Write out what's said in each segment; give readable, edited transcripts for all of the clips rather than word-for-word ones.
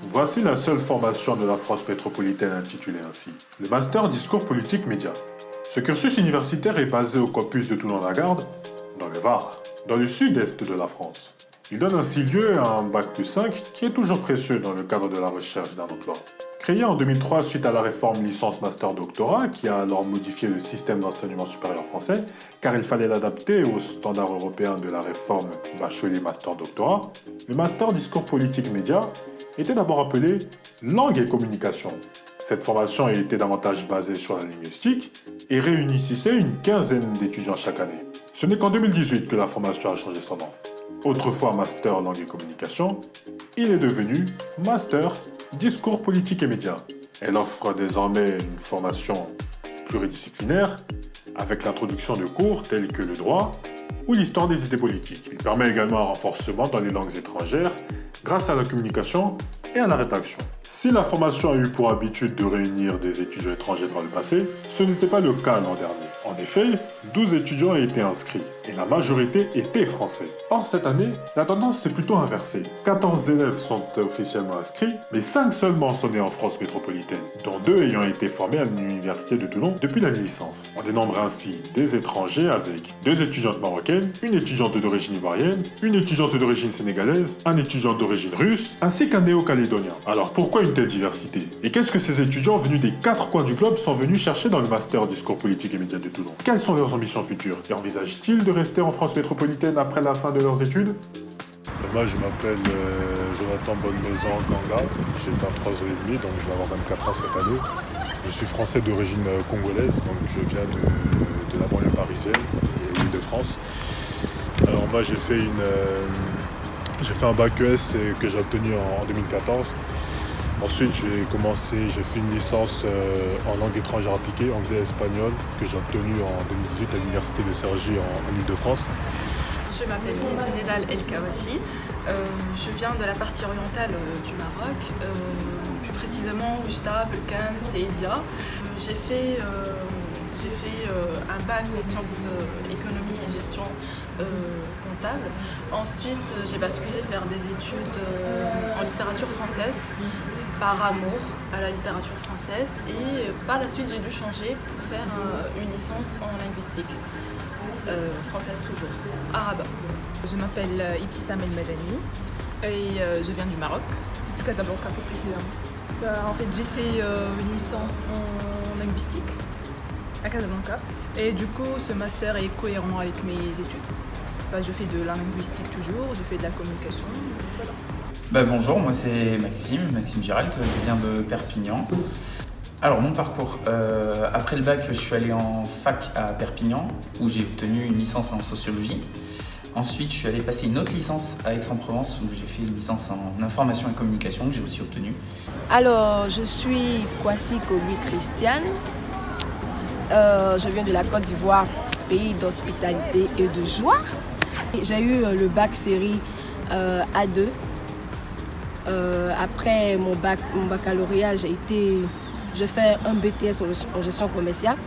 Voici la seule formation de la France métropolitaine intitulée ainsi, le Master Discours Politique Média. Ce cursus universitaire est basé au campus de Toulon-la-Garde, dans le Var, dans le sud-est de la France. Il donne ainsi lieu à un Bac+5 qui est toujours précieux dans le cadre de la recherche d'un emploi. Créé en 2003 suite à la réforme licence-master-doctorat qui a alors modifié le système d'enseignement supérieur français car il fallait l'adapter aux standards européens de la réforme bachelier-master-doctorat, le Master Discours Politique Média était d'abord appelé Langue et Communication. Cette formation était davantage basée sur la linguistique et réunissait une quinzaine d'étudiants chaque année. Ce n'est qu'en 2018 que la formation a changé son nom. Autrefois Master Langue et Communication, il est devenu Master Discours Politique et Médias. Elle offre désormais une formation pluridisciplinaire avec l'introduction de cours tels que le droit ou l'histoire des idées politiques. Il permet également un renforcement dans les langues étrangères grâce à la communication et à la rédaction. Si la formation a eu pour habitude de réunir des étudiants étrangers dans le passé, ce n'était pas le cas l'an dernier. En effet, 12 étudiants ont été inscrits et la majorité étaient français. Or, cette année, la tendance s'est plutôt inversée. 14 élèves sont officiellement inscrits, mais 5 seulement sont nés en France métropolitaine, dont 2 ayant été formés à l'université de Toulon depuis la licence. On dénombre ainsi des étrangers avec 2 étudiantes marocaines, une étudiante d'origine ivoirienne, une étudiante d'origine sénégalaise, un étudiant d'origine russe, ainsi qu'un néo-calédonien. Alors pourquoi une telle diversité? Et qu'est-ce que ces étudiants venus des 4 coins du globe sont venus chercher dans le Master Discours Politique et Médias de Toulon? Quelles sont leurs ambitions futures? Et envisagent-ils de rester en France métropolitaine après la fin de leurs études? Moi, je m'appelle Jonathan Bonnemaison Ganga, j'ai 23 ans et demi, donc je vais avoir 24 ans cette année. Je suis français d'origine congolaise, donc je viens de la banlieue parisienne, de l'Île-de-France. Alors moi, j'ai fait un bac ES que j'ai obtenu en 2014. Ensuite, j'ai fait une licence en langue étrangère appliquée, anglais et espagnol, que j'ai obtenue en 2018 à l'université de Cergy en Île-de-France. Je m'appelle Nedal El Kawassi, je viens de la partie orientale du Maroc, plus précisément Oujda, Belkane, Saidia. J'ai fait un bac en sciences économie et gestion comptable. Ensuite, j'ai basculé vers des études en littérature française, par amour à la littérature française, et par la suite j'ai dû changer pour faire une licence en linguistique. Française toujours, arabe. Je m'appelle Ibtissam El Madani et je viens du Maroc, du Casablanca plus précisément. En fait, j'ai fait une licence en linguistique à Casablanca et du coup ce master est cohérent avec mes études. Je fais de la linguistique toujours, je fais de la communication, voilà. Bonjour, moi c'est Maxime Giralt, je viens de Perpignan. Alors mon parcours, après le bac je suis allé en fac à Perpignan où j'ai obtenu une licence en sociologie. Ensuite je suis allé passer une autre licence à Aix-en-Provence où j'ai fait une licence en information et communication que j'ai aussi obtenue. Alors je suis Kwasi Kobi Christiane, je viens de la Côte d'Ivoire, pays d'hospitalité et de joie. J'ai eu le bac série A2. Après mon baccalauréat, j'ai fait un BTS en gestion commerciale.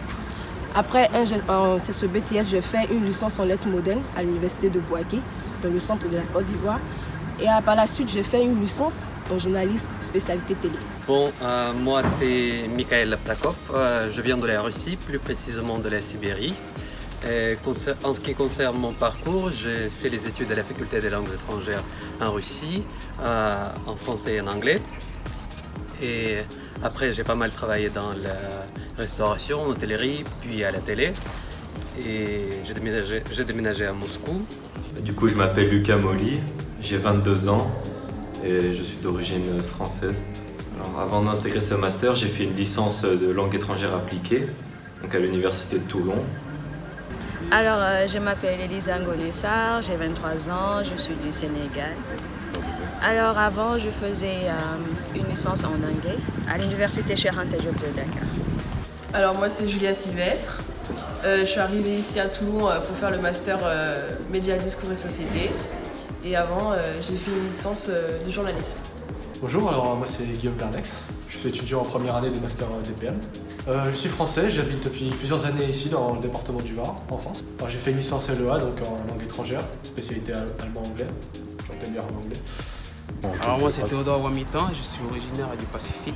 Après ce BTS, j'ai fait une licence en lettres modernes à l'université de Bouaké, dans le centre de la Côte d'Ivoire. Et par la suite, j'ai fait une licence en journalisme spécialité télé. Moi c'est Mikhail Laptakov, je viens de la Russie, plus précisément de la Sibérie. En ce qui concerne mon parcours, j'ai fait les études à la faculté des langues étrangères en Russie, en français et en anglais. Et après, j'ai pas mal travaillé dans la restauration, l'hôtellerie, puis à la télé. Et j'ai déménagé à Moscou. Du coup, je m'appelle Lucas Molly, j'ai 22 ans et je suis d'origine française. Alors, avant d'intégrer ce master, j'ai fait une licence de langue étrangère appliquée, donc à l'université de Toulon. Alors, je m'appelle Elisa Ngolessar, j'ai 23 ans, je suis du Sénégal. Alors, avant, je faisais une licence en anglais à l'université Cheikh Anta Diop de Dakar. Alors, moi, c'est Julia Sylvestre. Je suis arrivée ici à Toulon pour faire le master Médias, Discours et Société. Et avant, j'ai fait une licence de journalisme. Bonjour, alors moi c'est Guillaume Bernex, je suis étudiant en première année de master DPM. Je suis français, j'habite depuis plusieurs années ici dans le département du Var, en France. J'ai fait une licence LEA, donc en langue étrangère, spécialité allemand-anglais, j'entends bien en anglais. Alors moi c'est Théodore Wamitan, je suis originaire du Pacifique,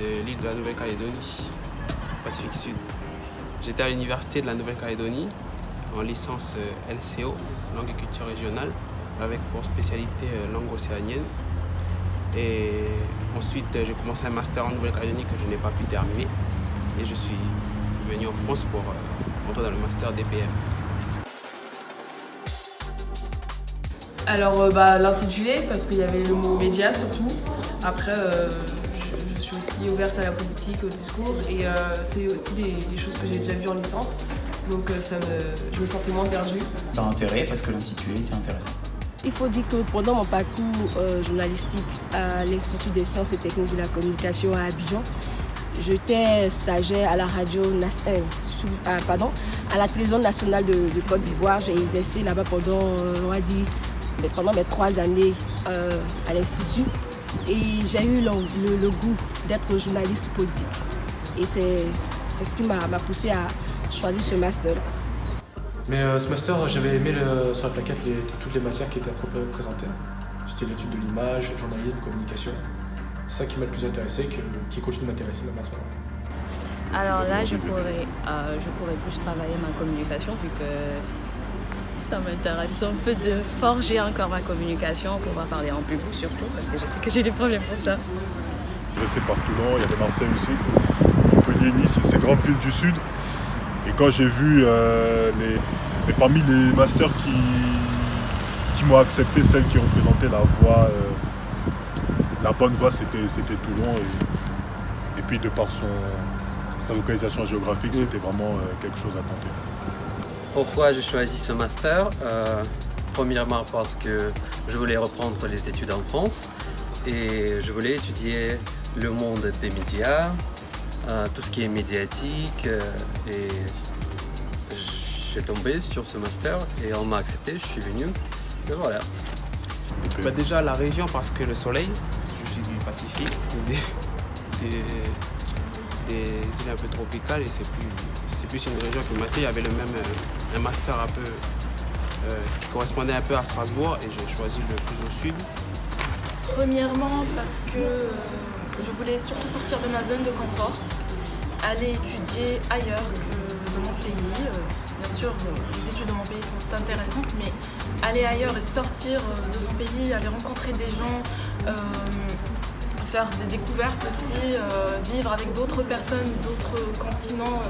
de l'île de la Nouvelle-Calédonie, Pacifique Sud. J'étais à l'université de la Nouvelle-Calédonie en licence LCO, langue et culture régionale, avec pour spécialité langue océanienne. Et ensuite j'ai commencé un master en Nouvelle-Calédonie que je n'ai pas pu terminer. Et je suis venu en France pour entrer dans le master DPM. Alors l'intitulé, parce qu'il y avait le mot média surtout. Après, je suis aussi ouverte à la politique, au discours, et c'est aussi des choses que j'ai déjà vues en licence. Donc je me sentais moins perdue. T'as intérêt parce que l'intitulé était intéressant. Il faut dire que pendant mon parcours journalistique à l'Institut des sciences et techniques de la communication à Abidjan, j'étais stagiaire à la à la télévision nationale de Côte d'Ivoire. J'ai exercé là-bas pendant mes 3 années à l'Institut. Et j'ai eu le goût d'être journaliste politique. Et c'est ce qui m'a poussé à choisir ce master. Mais ce master, j'avais aimé sur la plaquette toutes les matières qui étaient présentées. C'était l'étude de l'image, journalisme, communication. C'est ça qui m'a le plus intéressé, qui continue de m'intéresser même à ce moment-là. Alors là, je pourrais plus travailler ma communication vu que ça m'intéresse un peu de forger encore ma communication, pouvoir parler en public surtout, parce que je sais que j'ai des problèmes pour ça. C'est partout là, il y avait Marseille aussi, Montpellier, Nice, ces grandes villes du sud. Et quand j'ai vu parmi les masters qui m'ont accepté, celle qui représentait la voie, la bonne voie, c'était Toulon. Et puis de par sa localisation géographique, c'était vraiment quelque chose à tenter. Pourquoi j'ai choisi ce master? Premièrement parce que je voulais reprendre les études en France et je voulais étudier le monde des médias, tout ce qui est médiatique, et j'ai tombé sur ce master et on m'a accepté, je suis venu, et voilà. Déjà la région parce que le soleil, parce que je suis du Pacifique, des îles un peu tropicales, et c'est plus une région qui m'attire. Il y avait un master un peu qui correspondait un peu à Strasbourg et j'ai choisi le plus au sud. Premièrement parce que je voulais surtout sortir de ma zone de confort, aller étudier ailleurs que dans mon pays. Bien sûr, les études dans mon pays sont intéressantes, mais aller ailleurs et sortir de son pays, aller rencontrer des gens, faire des découvertes aussi, vivre avec d'autres personnes, d'autres continents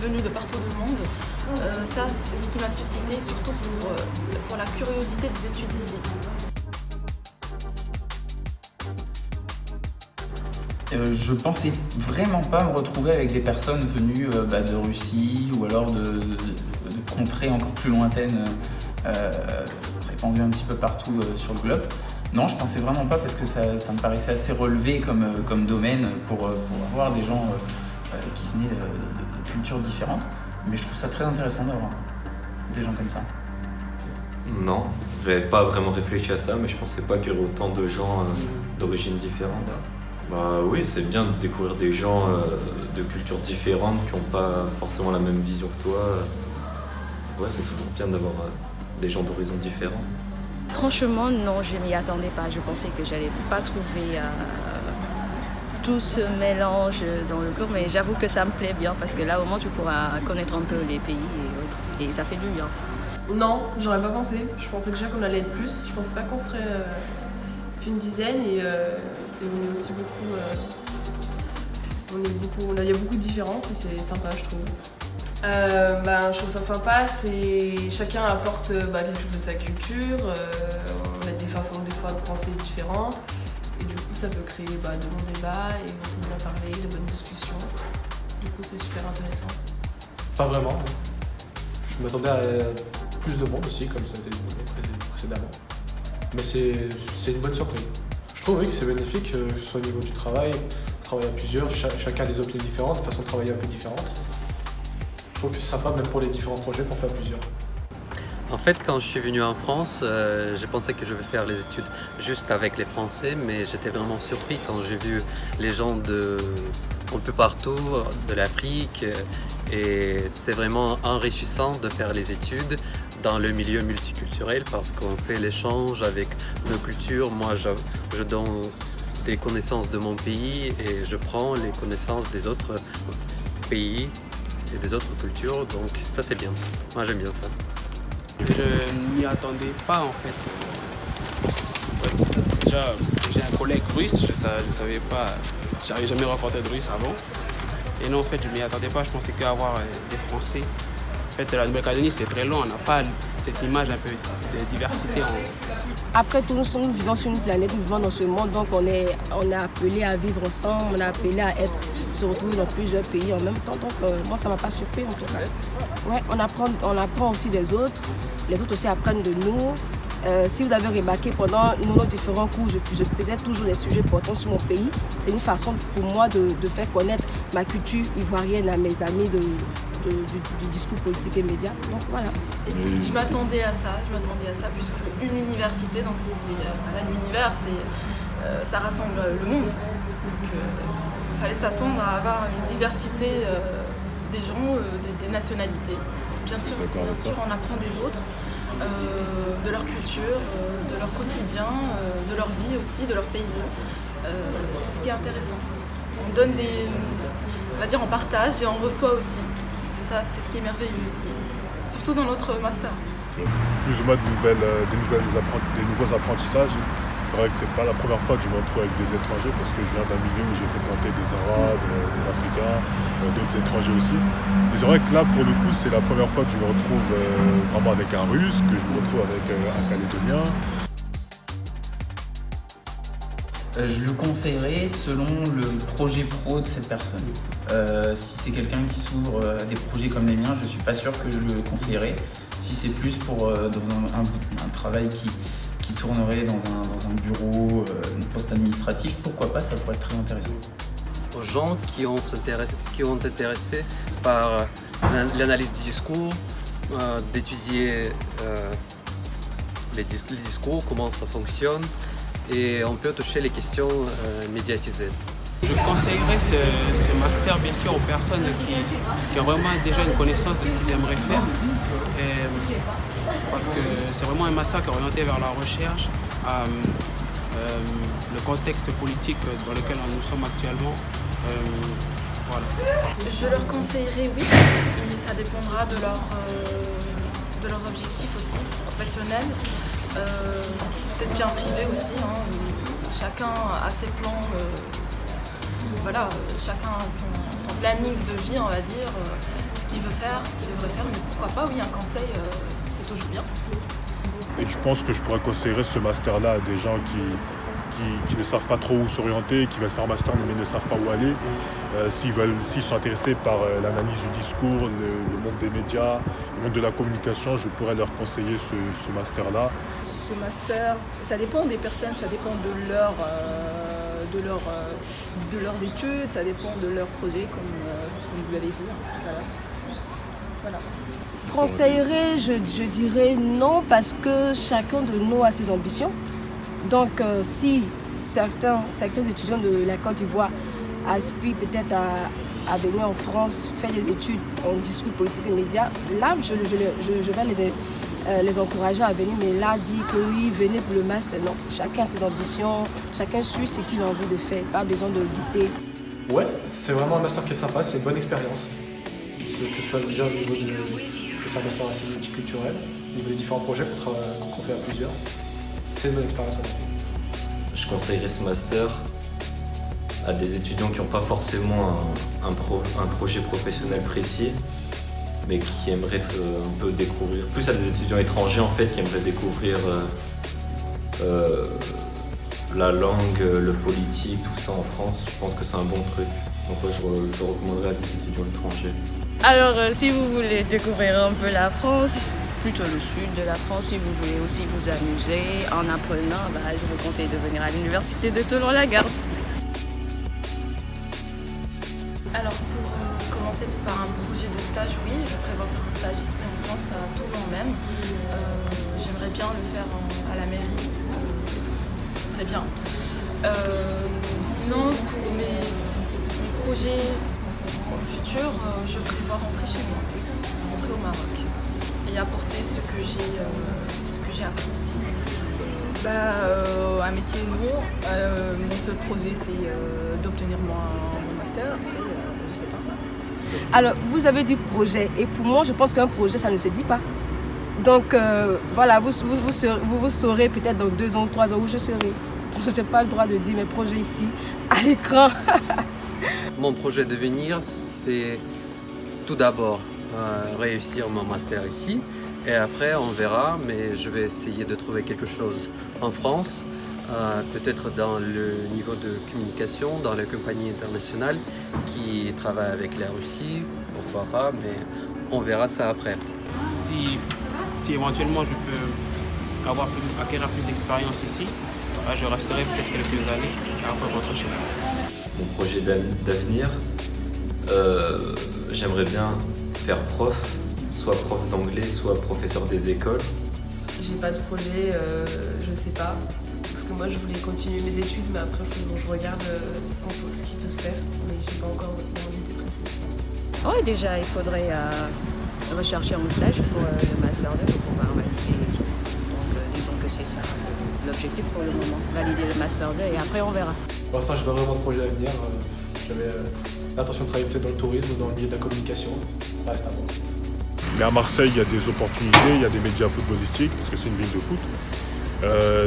venus de partout du monde. Ça, c'est ce qui m'a suscité, surtout pour la curiosité des études ici. Je pensais vraiment pas me retrouver avec des personnes venues de Russie ou alors de contrées encore plus lointaines, répandues un petit peu partout sur le globe. Non, je pensais vraiment pas parce que ça me paraissait assez relevé comme domaine pour avoir des gens qui venaient de cultures différentes. Mais je trouve ça très intéressant d'avoir des gens comme ça. Non, je n'avais pas vraiment réfléchi à ça, mais je pensais pas qu'il y aurait autant de gens d'origines différentes. Bah oui, c'est bien de découvrir des gens de cultures différentes qui n'ont pas forcément la même vision que toi. Ouais, c'est toujours bien d'avoir des gens d'horizons différents. Franchement, non, je m'y attendais pas. Je pensais que j'allais pas trouver tout ce mélange dans le cours, mais j'avoue que ça me plaît bien parce que là, au moins, tu pourras connaître un peu les pays et autres. Et ça fait du bien. Non, j'aurais pas pensé. Je pensais déjà qu'on allait être plus. Je pensais pas qu'on serait qu'une dizaine et on est aussi beaucoup. Il y a beaucoup de différences et c'est sympa, je trouve. Je trouve ça sympa, chacun apporte quelque chose de sa culture, on a des façons des fois de penser différentes et du coup ça peut créer de bons débats et on peut bien parler, de bonnes discussions. Du coup c'est super intéressant. Pas vraiment. Je m'attendais à plus de monde aussi, comme ça a été dit précédemment. Mais c'est une bonne surprise. Je trouve que c'est bénéfique, que ce soit au niveau du travail, travailler à plusieurs, chacun a des opinions différentes, des façons de travailler un peu différentes. Je trouve que c'est sympa même pour les différents projets qu'on fait à plusieurs. En fait, quand je suis venu en France, j'ai pensé que je vais faire les études juste avec les Français, mais j'étais vraiment surpris quand j'ai vu les gens un peu partout, de l'Afrique, et c'est vraiment enrichissant de faire les études, dans le milieu multiculturel parce qu'on fait l'échange avec nos cultures. Moi, je donne des connaissances de mon pays et je prends les connaissances des autres pays et des autres cultures, donc ça c'est bien. Moi j'aime bien ça. Je ne m'y attendais pas en fait. Déjà, j'ai un collègue russe, je ne savais pas, j'avais jamais rencontré de russe avant. Et non, en fait, je ne m'y attendais pas, je pensais qu'avoir des Français. En fait, la Nouvelle-Calédonie, c'est très long, on n'a pas cette image un peu de diversité. Après tout, nous vivons sur une planète, nous vivons dans ce monde, donc on est appelé à vivre ensemble, on est appelé à se retrouver dans plusieurs pays en même temps. Donc moi, ça ne m'a pas surpris en tout cas. Ouais, on apprend aussi des autres, les autres aussi apprennent de nous. Si vous avez remarqué, pendant nos différents cours, je faisais toujours des sujets portant sur mon pays. C'est une façon pour moi de faire connaître ma culture ivoirienne à mes amis du discours politique et médias. Donc voilà. Je m'attendais à ça puisque une université, donc l'univers, ça rassemble le monde. Donc il fallait s'attendre à avoir une diversité des gens, des nationalités. Bien sûr, on apprend des autres. De leur culture, de leur quotidien, de leur vie aussi, de leur pays. C'est ce qui est intéressant. On donne on partage et on reçoit aussi. C'est ça, c'est ce qui est merveilleux ici. Surtout dans notre master. Plus ou moins des nouveaux apprentissages. C'est vrai que c'est pas la première fois que je me retrouve avec des étrangers parce que je viens d'un milieu où j'ai fréquenté des Arabes, des Africains, d'autres étrangers aussi. Mais c'est vrai que là, pour le coup, c'est la première fois que je me retrouve vraiment avec un Russe, que je me retrouve avec un Calédonien. Je le conseillerais selon le projet pro de cette personne. Si c'est quelqu'un qui s'ouvre à des projets comme les miens, je ne suis pas sûr que je le conseillerais. Si c'est plus pour dans un travail qui tournerait dans un bureau, un poste administratif, pourquoi pas, ça pourrait être très intéressant. Aux gens qui ont intéressé par l'analyse du discours, d'étudier les discours, comment ça fonctionne, et on peut toucher les questions médiatisées. Je conseillerais ce master bien sûr aux personnes qui ont vraiment déjà une connaissance de ce qu'ils aimeraient faire. Parce que c'est vraiment un master qui est orienté vers la recherche, le contexte politique dans lequel nous sommes actuellement. Voilà. Je leur conseillerais, oui, et ça dépendra de leurs objectifs aussi, professionnels, peut-être bien privés aussi. Chacun a ses plans, chacun a son planning de vie, on va dire, ce qu'il veut faire, ce qu'il devrait faire, mais pourquoi pas, oui, un conseil, c'est toujours bien. Et je pense que je pourrais conseiller ce master-là à des gens qui ne savent pas trop où s'orienter, qui veulent faire un master mais ne savent pas où aller. S'ils sont intéressés par l'analyse du discours, le monde des médias, le monde de la communication, je pourrais leur conseiller ce master-là. Ce master, ça dépend des personnes, ça dépend de leurs études, ça dépend de leurs projets, comme vous avez dit. Voilà. Conseillerais, je dirais non, parce que chacun de nous a ses ambitions. Donc si certains étudiants de la Côte d'Ivoire aspirent peut-être à venir en France, faire des études en discours politique et médias, là je vais les encourager à venir, mais là dire que oui, venez pour le master, non. Chacun a ses ambitions, chacun suit ce qu'il a envie de faire, pas besoin de dicter. Ouais, c'est vraiment un master qui est sympa, c'est une bonne expérience. Que ce soit déjà au niveau que c'est un master assez multiculturel, au niveau des différents projets qu'on fait à plusieurs. C'est une bonne expérience. Je conseillerais ce master à des étudiants qui n'ont pas forcément un projet professionnel précis, mais qui aimeraient un peu découvrir, plus à des étudiants étrangers en fait, qui aimeraient découvrir la langue, le politique, tout ça en France. Je pense que c'est un bon truc. Donc ouais, je recommanderais à des étudiants étrangers. Alors si vous voulez découvrir un peu la France, plutôt le sud de la France, si vous voulez aussi vous amuser en apprenant, je vous conseille de venir à l'université de Toulon-la-Garde. Alors pour commencer par un projet de stage, oui, je prévois faire un stage ici en France, à Toulon même. J'aimerais bien le faire à la mairie, très bien. Sinon pour mes projets futurs, je prévois rentrer chez moi, rentrer au Maroc. Et y apporter ce que j'ai appris ici. Un métier, non. Mon seul projet, c'est d'obtenir mon master. Après, je sais pas. Alors, vous avez dit projet. Et pour moi, je pense qu'un projet, ça ne se dit pas. Donc, voilà, vous saurez peut-être dans 2 ans, 3 ans où je serai. Je n'ai pas le droit de dire mes projets ici, à l'écran. Mon projet d'avenir, c'est tout d'abord réussir mon master ici. Et après, on verra, mais je vais essayer de trouver quelque chose en France, peut-être dans le niveau de communication, dans les compagnies internationales qui travaillent avec la Russie, pourquoi pas, mais on verra ça après. Si éventuellement je peux acquérir plus d'expérience ici, je resterai peut-être quelques années et après rentrer chez moi. Mon projet d'avenir, j'aimerais bien faire prof, soit prof d'anglais, soit professeur des écoles. J'ai pas de projet, je sais pas. Parce que moi je voulais continuer mes études, mais après je regarde ce qui peut se faire. Mais j'ai pas encore d'idée précise. Oui, déjà il faudrait rechercher un stage pour le master 2 pour pouvoir valider et tout. Donc disons que c'est ça l'objectif pour le moment, valider le master 2 et après on verra. Pour l'instant, je n'ai pas vraiment de projet à venir. J'avais l'intention de travailler peut-être dans le tourisme ou dans le milieu de la communication. Ça reste à voir. Mais à Marseille, il y a des opportunités, il y a des médias footballistiques, parce que c'est une ville de foot.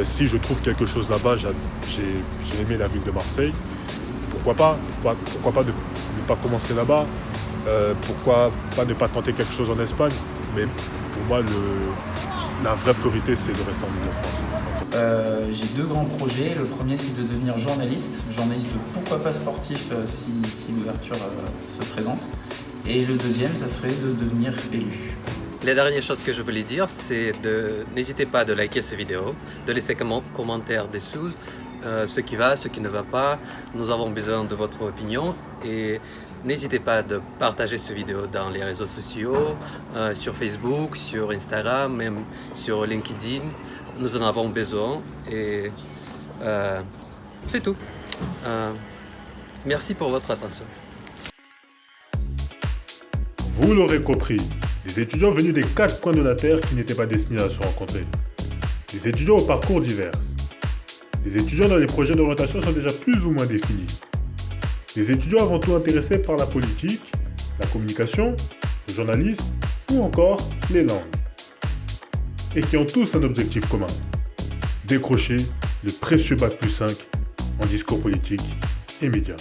Si je trouve quelque chose là-bas, j'ai aimé la ville de Marseille. Pourquoi pas ne pas commencer là-bas? Pourquoi pas ne pas tenter quelque chose en Espagne? Mais pour moi, la vraie priorité, c'est de rester en Île-de-France. J'ai 2 grands projets. Le premier, c'est de devenir journaliste. Journaliste, pourquoi pas sportif, si l'ouverture se présente. Et le deuxième, ça serait de devenir élu. La dernière chose que je voulais dire, c'est n'hésitez pas de liker cette vidéo, de laisser un commentaire dessous, ce qui va, ce qui ne va pas. Nous avons besoin de votre opinion et n'hésitez pas de partager cette vidéo dans les réseaux sociaux, sur Facebook, sur Instagram, même sur LinkedIn. Nous en avons besoin et c'est tout. Merci pour votre attention. Vous l'aurez compris, des étudiants venus des 4 coins de la Terre qui n'étaient pas destinés à se rencontrer. Des étudiants au parcours divers. Des étudiants dont les projets d'orientation sont déjà plus ou moins définis. Des étudiants avant tout intéressés par la politique, la communication, le journalisme ou encore les langues. Et qui ont tous un objectif commun. Décrocher le précieux Bac+5 en discours politique et médias.